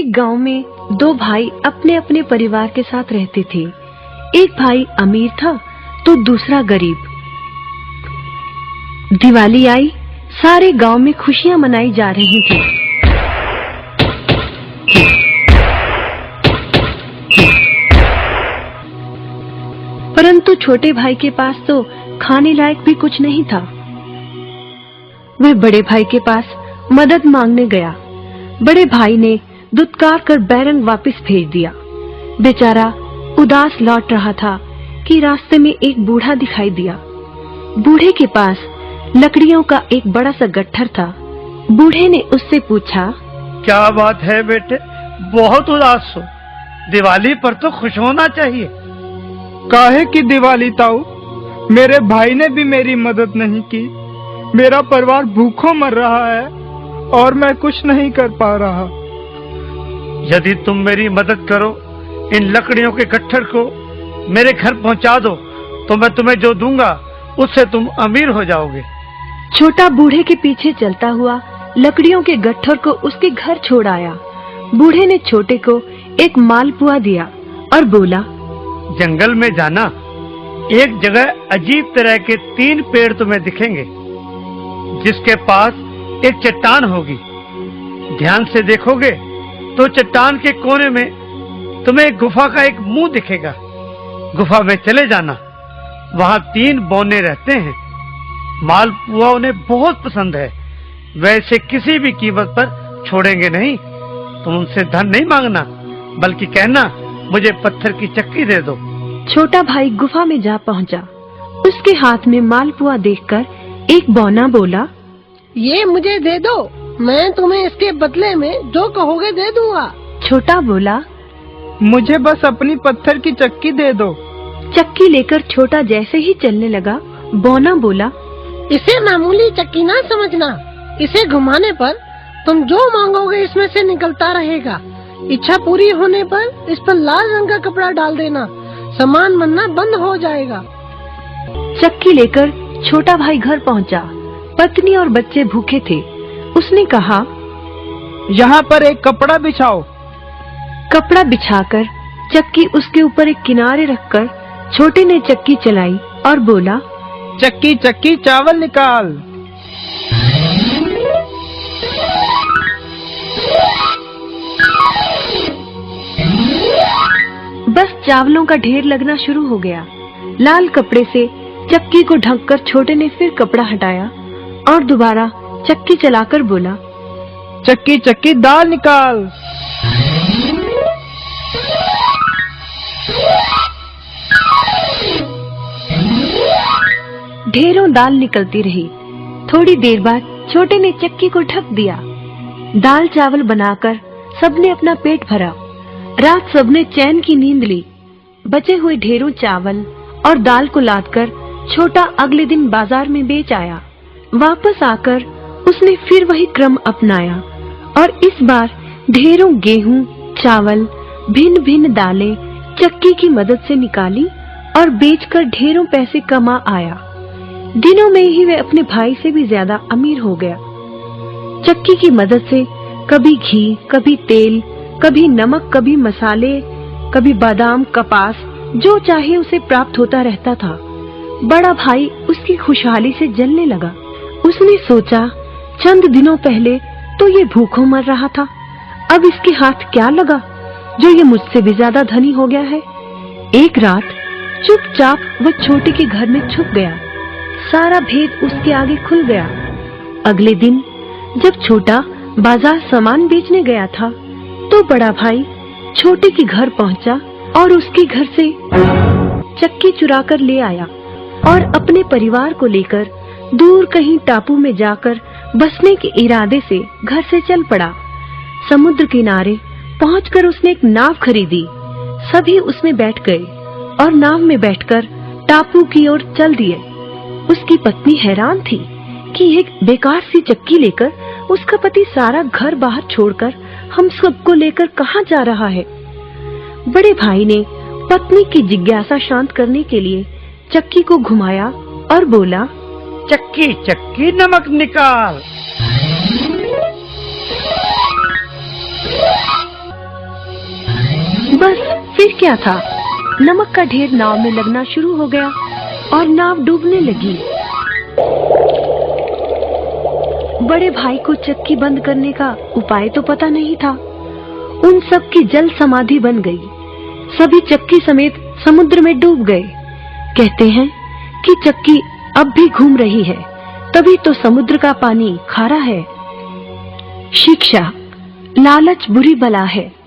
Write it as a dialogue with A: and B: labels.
A: एक गांव में दो भाई अपने अपने परिवार के साथ रहते थे। एक भाई अमीर था तो दूसरा गरीब। दिवाली आई, सारे गांव में खुशियां मनाई जा रही थी। परंतु छोटे भाई के पास तो खाने लायक भी कुछ नहीं था। वह बड़े भाई के पास मदद मांगने गया। बड़े भाई ने दुत्कार कर बैरंग वापस भेज दिया। बेचारा उदास लौट रहा था कि रास्ते में एक बूढ़ा दिखाई दिया। बूढ़े के पास लकड़ियों का एक बड़ा सा गट्ठर था। बूढ़े ने उससे पूछा,
B: क्या बात है बेटे, बहुत उदास हो? दिवाली पर तो खुश होना चाहिए।
C: काहे की दिवाली ताऊ, मेरे भाई ने भी मेरी मदद नहीं की। मेरा परिवार भूखों मर रहा है और मैं कुछ नहीं कर पा रहा।
B: यदि तुम मेरी मदद करो, इन लकड़ियों के गट्ठर को मेरे घर पहुंचा दो, तो मैं तुम्हें जो दूंगा उससे तुम अमीर हो जाओगे।
A: छोटा बूढ़े के पीछे चलता हुआ लकड़ियों के गट्ठर को उसके घर छोड़ आया। बूढ़े ने छोटे को एक मालपुआ दिया और बोला,
B: जंगल में जाना, एक जगह अजीब तरह के 3 पेड़ तुम्हें दिखेंगे, जिसके पास एक चट्टान होगी। ध्यान से देखोगे तो चट्टान के कोने में तुम्हें एक गुफा का एक मुंह दिखेगा। गुफा में चले जाना, वहां 3 बौने रहते हैं। मालपुआ उन्हें बहुत पसंद है, वैसे किसी भी कीमत पर छोड़ेंगे नहीं। तुम उनसे धन नहीं मांगना, बल्कि कहना मुझे पत्थर की चक्की दे दो।
A: छोटा भाई गुफा में जा पहुंचा। उसके हाथ में मालपुआ देखकर एक बौना बोला,
D: ये मुझे दे दो, मैं तुम्हें इसके बदले में जो कहोगे दे दूंगा।
A: छोटा बोला,
C: मुझे बस अपनी पत्थर की चक्की दे दो।
A: चक्की लेकर छोटा जैसे ही चलने लगा, बौना बोला,
D: इसे मामूली चक्की ना समझना, इसे घुमाने पर तुम जो मांगोगे इसमें से निकलता रहेगा। इच्छा पूरी होने पर इस पर लाल रंग का कपड़ा डाल देना, सामान बनना बंद हो जाएगा।
A: चक्की लेकर छोटा भाई घर पहुंचा। पत्नी और बच्चे भूखे थे। उसने कहा,
C: यहाँ पर एक कपड़ा बिछाओ।
A: कपड़ा बिछाकर चक्की उसके ऊपर एक किनारे रखकर छोटे ने चक्की चलाई और बोला,
C: चक्की चक्की चावल निकाल।
A: बस चावलों का ढेर लगना शुरू हो गया। लाल कपड़े से चक्की को ढककर छोटे ने फिर कपड़ा हटाया और दोबारा चक्की चलाकर बोला,
C: चक्की चक्की दाल निकाल।
A: ढेरों दाल निकलती रही। थोड़ी देर बाद छोटे ने चक्की को ढक दिया। दाल चावल बनाकर सबने अपना पेट भरा। रात सबने चैन की नींद ली। बचे हुए ढेरों चावल और दाल को लादकर छोटा अगले दिन बाजार में बेच आया। वापस आकर उसने फिर वही क्रम अपनाया और इस बार ढेरों गेहूं, चावल, भिन्न भिन्न दालें चक्की की मदद से निकाली और बेचकर ढेरों पैसे कमा आया। दिनों में ही वह अपने भाई से भी ज्यादा अमीर हो गया। चक्की की मदद से कभी घी, कभी तेल, कभी नमक, कभी मसाले, कभी बादाम, कपास, जो चाहे उसे प्राप्त होता रहता था। बड़ा भाई उसकी खुशहाली से जलने लगा। उसने सोचा, चंद दिनों पहले तो ये भूखों मर रहा था, अब इसके हाथ क्या लगा जो ये मुझसे भी ज्यादा धनी हो गया है। एक रात चुपचाप वह छोटे के घर में छुप गया। सारा भेद उसके आगे खुल गया। अगले दिन जब छोटा बाजार सामान बेचने गया था, तो बड़ा भाई छोटे के घर पहुंचा और उसके घर से चक्की चुरा कर ले आया और अपने परिवार को लेकर दूर कहीं टापू में जाकर बसने के इरादे से घर से चल पड़ा। समुद्र किनारे पहुंचकर उसने एक नाव खरीदी। सभी उसमें बैठ गए और नाव में बैठकर टापू की ओर चल दिए। उसकी पत्नी हैरान थी कि एक बेकार सी चक्की लेकर उसका पति सारा घर बाहर छोड़कर हम सबको लेकर कहाँ जा रहा है। बड़े भाई ने पत्नी की जिज्ञासा शांत करने के लिए चक्की को घुमाया और बोला,
B: चक्की चक्की नमक निकाल।
A: बस फिर क्या था, नमक का ढेर नाव में लगना शुरू हो गया और नाव डूबने लगी। बड़े भाई को चक्की बंद करने का उपाय तो पता नहीं था। उन सब की जल समाधि बन गई। सभी चक्की समेत समुद्र में डूब गए। कहते हैं कि चक्की अब भी घूम रही है, तभी तो समुद्र का पानी खारा है। शिक्षा, लालच बुरी बला है।